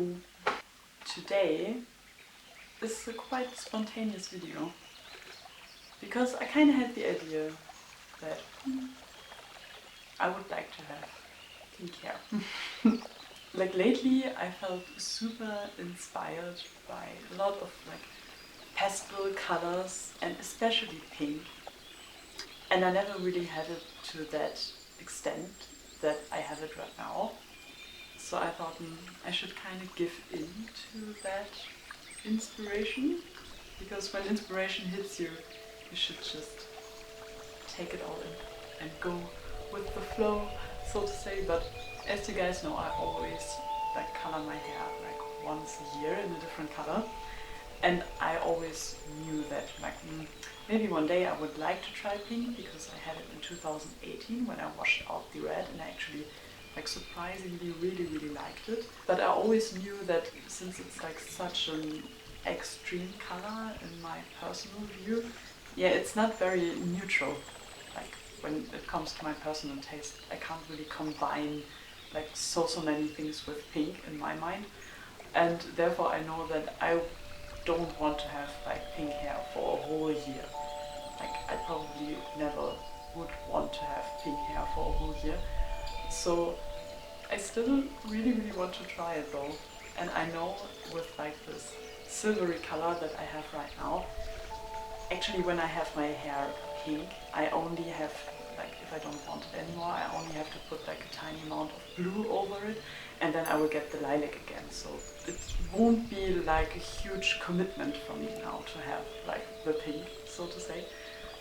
Hello! Today is a quite spontaneous video because I kind of had the idea that I would like to have pink hair. Like lately I felt super inspired by a lot of like pastel colors and especially pink, and I never really had it to that extent that I have it right now. So I thought I should kind of give in to that inspiration, because when inspiration hits you, you should just take it all in and go with the flow, so to say. But as you guys know, I always like color my hair like once a year in a different color, and I always knew that like maybe one day I would like to try pink, because I had it in 2018 when I washed out the red and I actually like surprisingly really liked it. But I always knew that since it's like such an extreme color in my personal view, yeah, it's not very neutral. Like when it comes to my personal taste, I can't really combine like so many things with pink in my mind, and therefore I know that I don't want to have like pink hair for a whole year. Like I probably never would want to have pink hair for a whole year. So I still really want to try it though. And I know with like this silvery color that I have right now, actually when I have my hair pink, I only have, like if I don't want it anymore, I only have to put like a tiny amount of blue over it, and then I will get the lilac again. So it won't be like a huge commitment for me now to have like the pink, so to say.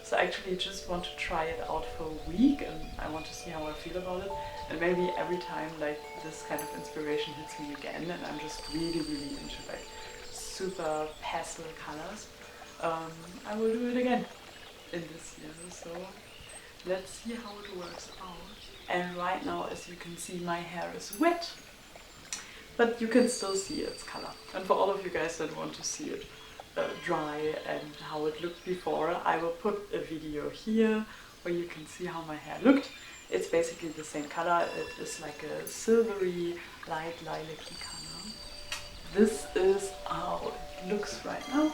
So I actually just want to try it out for a week, and I want to see how I feel about it. And maybe every time like this kind of inspiration hits me again and I'm just really into like super pastel colors, I will do it again in this year. So let's see how it works out. And right now, as you can see, my hair is wet, but you can still see its color. And for all of you guys that want to see it dry and how it looked before, I will put a video here where you can see how my hair looked. It's basically the same color. It is like a silvery, light lilac-y color. This is how it looks right now.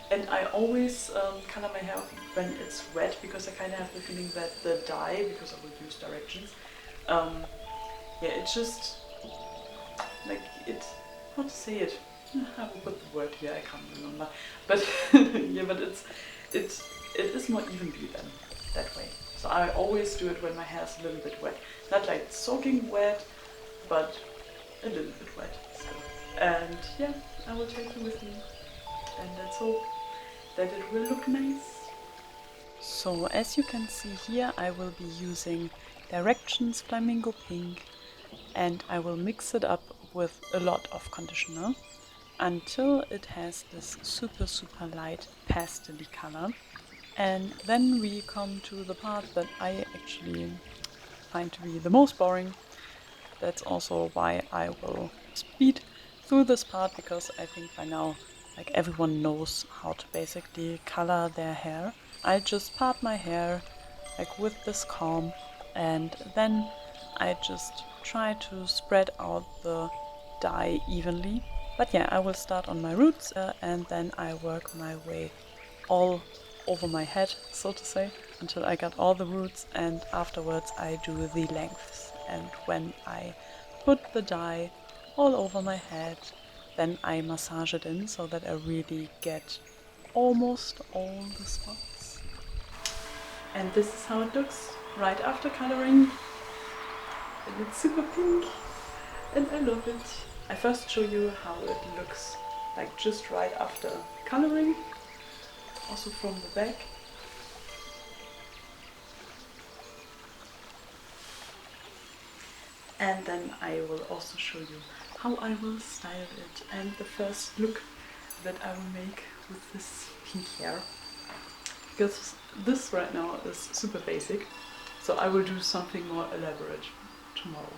And I always color my hair when it's wet, because I kind of have the feeling that the dye, because I will use directions, yeah, it's just like it, how to say it, I will put the word here, I can't remember, but yeah, but it is more evenly then that way. So I always do it when my hair is a little bit wet, not like soaking wet, but a little bit wet still. And yeah, I will take you with me, and let's hope that it will look nice. So as you can see here, I will be using Directions Flamingo Pink, and I will mix it up with a lot of conditioner until it has this super light pastel-y color. And then we come to the part that I actually find to be the most boring. That's also why I will speed through this part, because I think by now like everyone knows how to basically color their hair. I just part my hair like with this comb, and then I just try to spread out the dye evenly. But yeah, I will start on my roots and then I work my way all over my head, so to say, until I got all the roots, and afterwards I do the lengths. And when I put the dye all over my head, then I massage it in so that I really get almost all the spots. And this is how it looks right after coloring. And it's super pink and I love it. I first show you how it looks like just right after coloring, also from the back. And then I will also show you how I will style it, and the first look that I will make with this pink hair. Because this right now is super basic, so I will do something more elaborate tomorrow.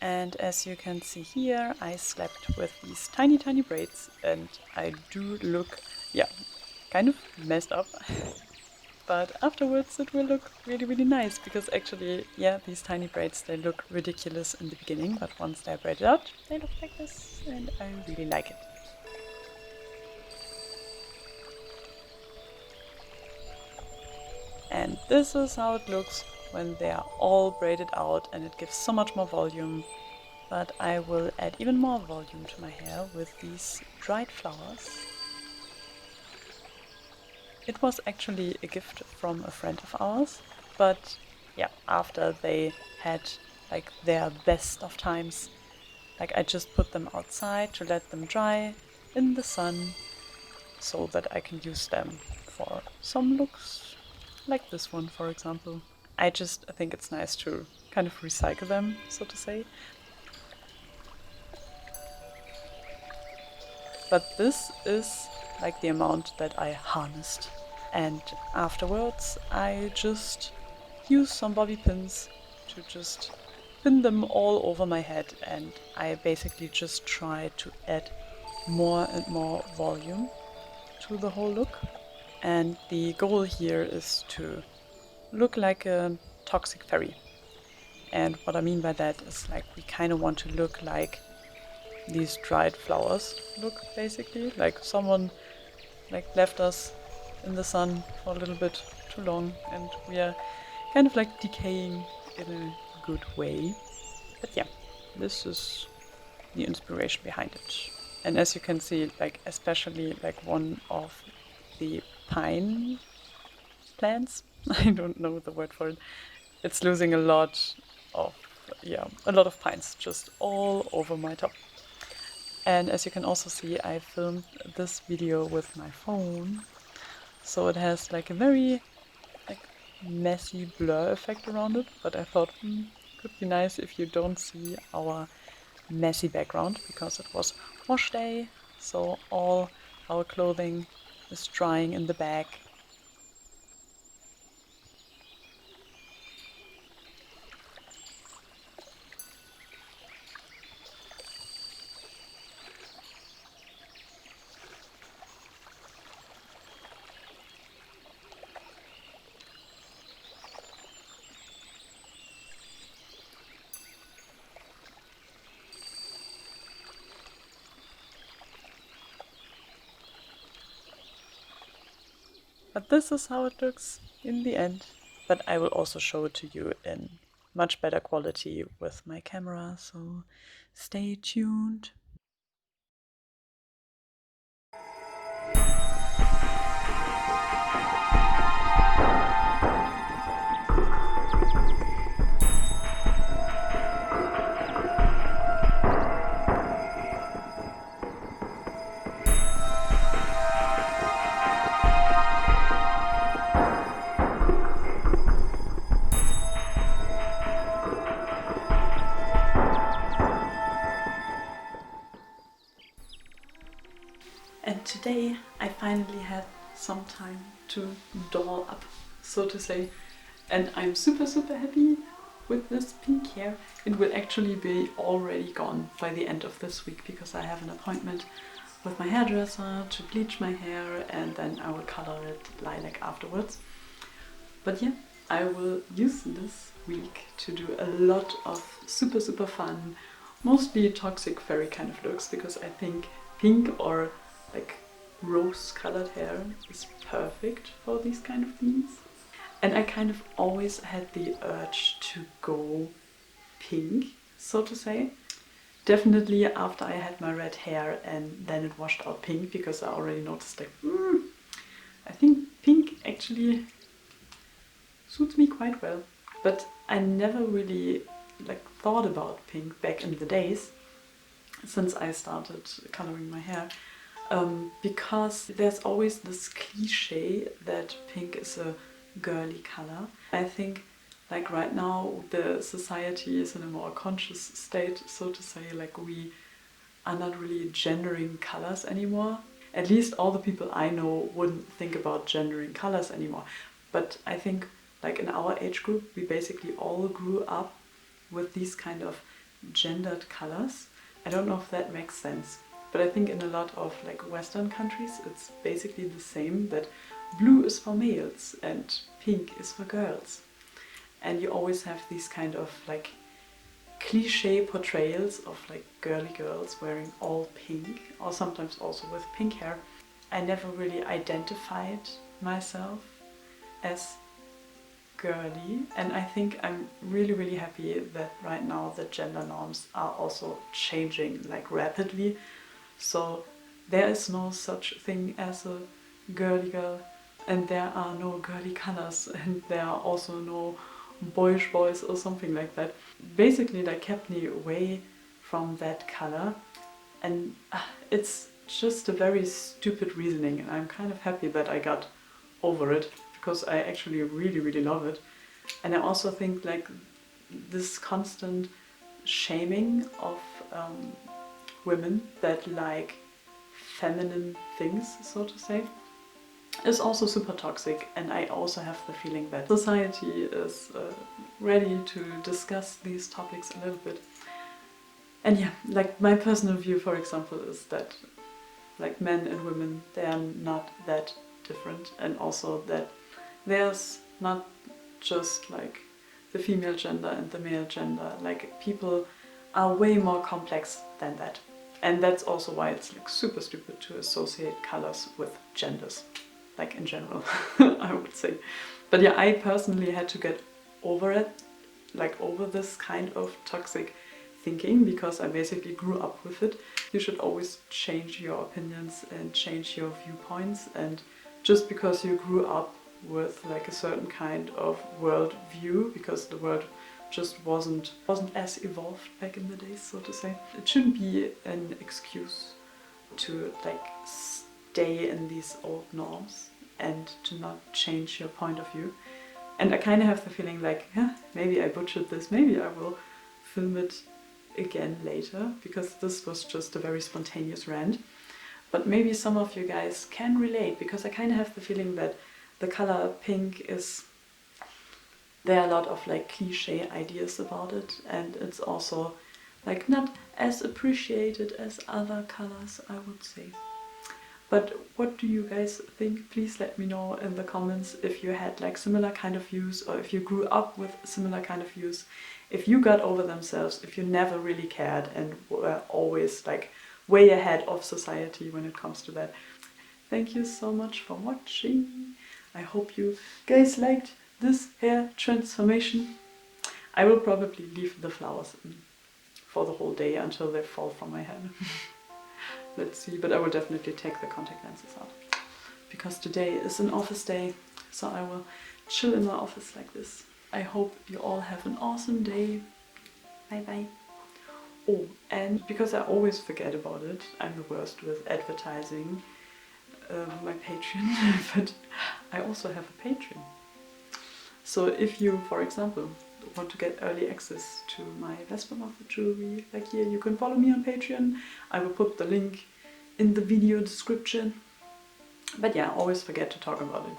And as you can see here, I slept with these tiny braids, and I do look, yeah, kind of messed up. but afterwards it will look really, really nice, because actually, yeah, these tiny braids, they look ridiculous in the beginning, but once they're braided out, they look like this, and I really like it. And this is how it looks when they are all braided out, and it gives so much more volume. But I will add even more volume to my hair with these dried flowers. It was actually a gift from a friend of ours, but yeah, after they had like their best of times, like I just put them outside to let them dry in the sun so that I can use them for some looks, like this one, for example. I just think it's nice to kind of recycle them, so to say. But this is like the amount that I harnessed. And afterwards, I just use some bobby pins to just pin them all over my head, and I basically just try to add more and more volume to the whole look. And the goal here is to look like a toxic fairy. And what I mean by that is, like, we kind of want to look like these dried flowers look, basically. Like someone like left us in the sun for a little bit too long, and we are kind of like decaying in a good way. But yeah, this is the inspiration behind it. And as you can see, like especially like one of the pine plants, I don't know the word for it, it's losing a lot of, yeah, a lot of pines just all over my top. And as you can also see, I filmed this video with my phone, so it has like a very like messy blur effect around it, but I thought could be nice if you don't see our messy background, because it was wash day, so all our clothing is drying in the back. But this is how it looks in the end. But I will also show it to you in much better quality with my camera, so stay tuned. And today I finally had some time to doll up, so to say, and I'm super happy with this pink hair. It will actually be already gone by the end of this week, because I have an appointment with my hairdresser to bleach my hair, and then I will color it lilac afterwards. But yeah, I will use this week to do a lot of super fun, mostly toxic fairy kind of looks, because I think pink or like rose colored hair is perfect for these kind of themes. And I kind of always had the urge to go pink, so to say. Definitely after I had my red hair and then it washed out pink, because I already noticed like, I think pink actually suits me quite well. But I never really like thought about pink back in the days, since I started coloring my hair. Because there's always this cliche that pink is a girly color. I think like right now the society is in a more conscious state, so to say, like we are not really gendering colors anymore. At least all the people I know wouldn't think about gendering colors anymore. But I think like in our age group we basically all grew up with these kind of gendered colors. I don't know if that makes sense. But I think in a lot of like Western countries it's basically the same, that blue is for males and pink is for girls. And you always have these kind of like cliche portrayals of like girly girls wearing all pink, or sometimes also with pink hair. I never really identified myself as girly, and I think I'm really happy that right now the gender norms are also changing like rapidly. So there is no such thing as a girly girl, and there are no girly colors, and there are also no boyish boys or something like that. Basically that kept me away from that color, and it's just a very stupid reasoning, and I'm kind of happy that I got over it, because I actually really love it. And I also think like this constant shaming of women that like feminine things, so to say, is also super toxic. And I also have the feeling that society is ready to discuss these topics a little bit. And yeah, like my personal view, for example, is that like men and women, they are not that different, and also that there's not just like the female gender and the male gender. Like people are way more complex than that. And that's also why it's like super stupid to associate colors with genders, like in general, I would say. But yeah, I personally had to get over it, like over this kind of toxic thinking, because I basically grew up with it. You should always change your opinions and change your viewpoints, and just because you grew up with like a certain kind of world view, because the world just wasn't as evolved back in the days, so to say, it shouldn't be an excuse to like stay in these old norms and to not change your point of view. And I kind of have the feeling like, yeah, maybe I butchered this, maybe I will film it again later, because this was just a very spontaneous rant. But maybe some of you guys can relate, because I kind of have the feeling that the color pink is, there are a lot of like cliche ideas about it, and it's also like not as appreciated as other colors, I would say. But what do you guys think? Please let me know in the comments if you had like similar kind of views, or if you grew up with similar kind of views, if you got over themselves, if you never really cared and were always like way ahead of society when it comes to that. Thank you so much for watching. I hope you guys liked this hair transformation. I will probably leave the flowers in for the whole day until they fall from my head. Let's see, but I will definitely take the contact lenses out, because today is an office day, so I will chill in my office like this. I hope you all have an awesome day. Bye bye. Oh, and because I always forget about it, I'm the worst with advertising my Patreon, but I also have a Patreon. So if you, for example, want to get early access to my Moth jewelry, like here, you can follow me on Patreon. I will put the link in the video description. But yeah, always forget to talk about it.